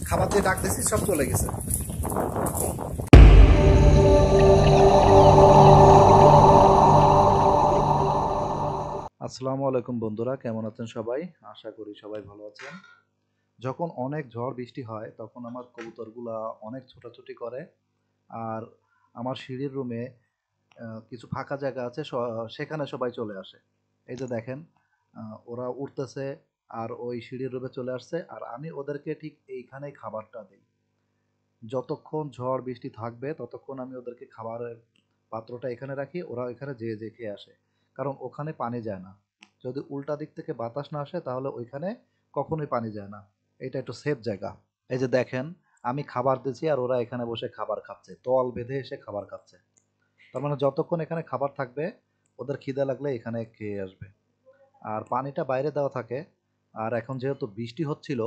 খাবার দিয়ে ডাক দিছি, সব চলে গেছে। আসসালামু আলাইকুম বন্ধুরা, কেমন আছেন সবাই? আশা করি সবাই ভালো আছেন। যখন অনেক ঝড় বৃষ্টি হয় তখন আমার কবুতরগুলা অনেক ছোটাছুটি করে। আর আমার সিঁড়ির রুমে কিছু ফাঁকা জায়গা আছে, সেখানে সবাই চলে আসে। এই যে দেখেন, ওরা উঠতেছে আর ওই সিঁড়ির রুমে চলে আসছে, আর আমি ওদেরকে ঠিক এইখানেই খাবারটা দিই। যতক্ষণ ঝড় বৃষ্টি থাকবে ততক্ষণ আমি ওদেরকে খাবারের পাত্রটা এখানে রাখি, ওরা এখানে যেয়ে যেয়ে খেয়ে আসে। কারণ ওখানে পানি যায় না। যদি উল্টা দিক থেকে বাতাস না আসে তাহলে ওইখানে কখনোই পানি যায় না। এটা একটু সেফ জায়গা। এই যে দেখেন, আমি খাবার দিচ্ছি আর ওরা এখানে বসে খাবার খাচ্ছে, তল বেঁধে এসে খাবার খাচ্ছে। তার মানে যতক্ষণ এখানে খাবার থাকবে ওদের খিদে লাগলে এখানে খেয়ে আসবে। আর পানিটা বাইরে দেওয়া থাকে। আর এখন যেহেতু বৃষ্টি হচ্ছিল,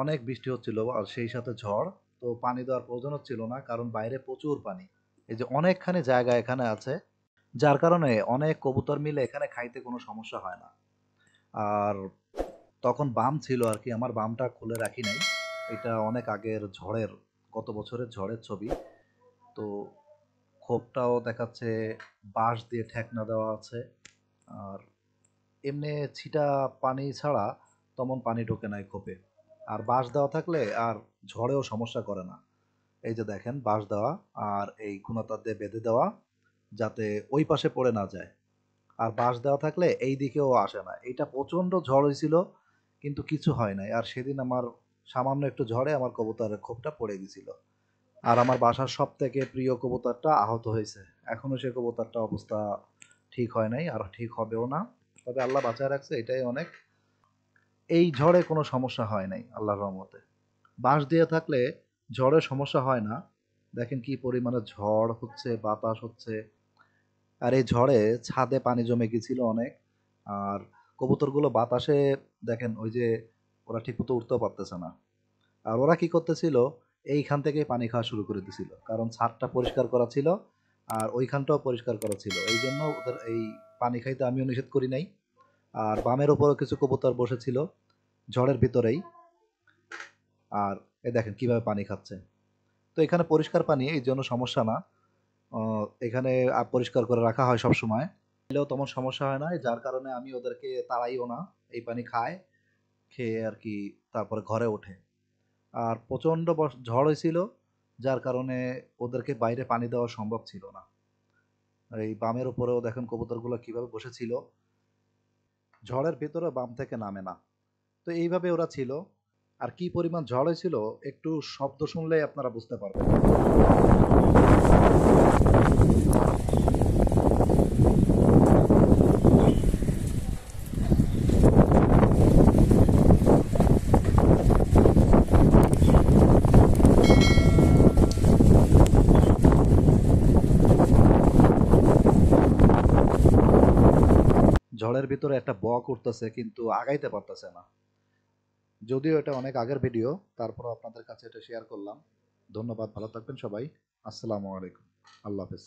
অনেক বৃষ্টি হচ্ছিল আর সেই সাথে ঝড়, তো পানি দেওয়ার প্রয়োজন হচ্ছিল না, কারণ বাইরে প্রচুর পানি। এই যে অনেকখানি জায়গা এখানে আছে, যার কারণে অনেক কবুতর মিলে এখানে খাইতে কোনো সমস্যা হয় না। আর তখন বাম ছিল আর কি, আমার বামটা খুলে রাখি নাই। এটা অনেক আগের ঝড়ের, গত বছরের ঝড়ের ছবি। তো খোপটাও দেখাচ্ছে বাঁশ দিয়ে ঠেকনা দেওয়া আছে। আর এমনি ছিটা পানি ছাড়া তেমন পানি ঢোকে না এই খোপে। আর বাঁশ দেওয়া থাকলে আর ঝড়েও সমস্যা করে না। এই যে দেখেন, বাঁশ দেওয়া আর এই গুণাতার দিয়ে বেঁধে দেওয়া, যাতে ওই পাশে পড়ে না যায়। আর বাঁশ দেওয়া থাকলে এই দিকেও আসে না। এটা প্রচণ্ড ঝড় হয়েছিল কিন্তু কিছু হয় নাই। আর সেদিন আমার সামান্য একটু ঝড়ে আমার কবুতরের খোপটা পড়ে গেছিল। আর আমার বাসার সব থেকে প্রিয় কবুতরটা আহত হয়েছে। এখনো সে কবুতরটা অবস্থা ঠিক হয় নাই, আর ঠিক হবেও না। তবে আল্লাহ বাঁচায় রাখছে, এটাই অনেক। এই ঝড়ে কোনো সমস্যা হয় নাই আল্লাহর রহমতে। বাঁশ দিয়ে থাকলে ঝড়ে সমস্যা হয় না। দেখেন কি পরিমাণে ঝড় হচ্ছে, বাতাস হচ্ছে। আর এই ঝড়ে ছাদে পানি জমে গেছিল অনেক। আর কবুতরগুলো বাতাসে, দেখেন ওই যে, ওরা ঠিকমতো উঠতেও পারতেছে না। আর ওরা কি করতেছিল, এইখান থেকেই পানি খাওয়া শুরু করে দিছিল, কারণ ছাদটা পরিষ্কার করা ছিল আর ওইখানটাও পরিষ্কার করা ছিল। এই জন্য ওদের এই পানি খাইতে আমিও নিষেধ করি নাই। আর বামের ওপরও কিছু কবুতর বসেছিল ঝড়ের ভিতরেই। আর এই দেখেন কিভাবে পানি খাচ্ছে। তো এখানে পরিষ্কার পানি, এই জন্য সমস্যা না। এখানে পরিষ্কার করে রাখা হয় সব সময়, এলেও তেমন সমস্যা হয় না। যার কারণে আমি ওদেরকে তাড়াইও না, এই পানি খায়, খেয়ে আর কি তারপরে ঘরে ওঠে। আর প্রচণ্ড ঝড় হয়েছিল, যার কারণে ওদেরকে বাইরে পানি দেওয়া সম্ভব ছিল না। আর এই বামের উপরেও দেখেন কবুতরগুলো কিভাবে বসেছিল, ঝড়ের ভিতরে বাম থেকে নামে না। তো এইভাবে ওরা ছিল। আর কি পরিমাণ ঝড় হয়েছিল, একটু শব্দ শুনলেই আপনারা বুঝতে পারবেন। ঝড়ের ভিতরে একটা বক উঠতেছে কিন্তু আগাইতে পারতেছে না। যদিও এটা অনেক আগের ভিডিও, তারপরও আপনাদের কাছে এটা শেয়ার করলাম। ধন্যবাদ, ভালো থাকবেন সবাই। আসসালামু আলাইকুম, আল্লাহ হাফেজ।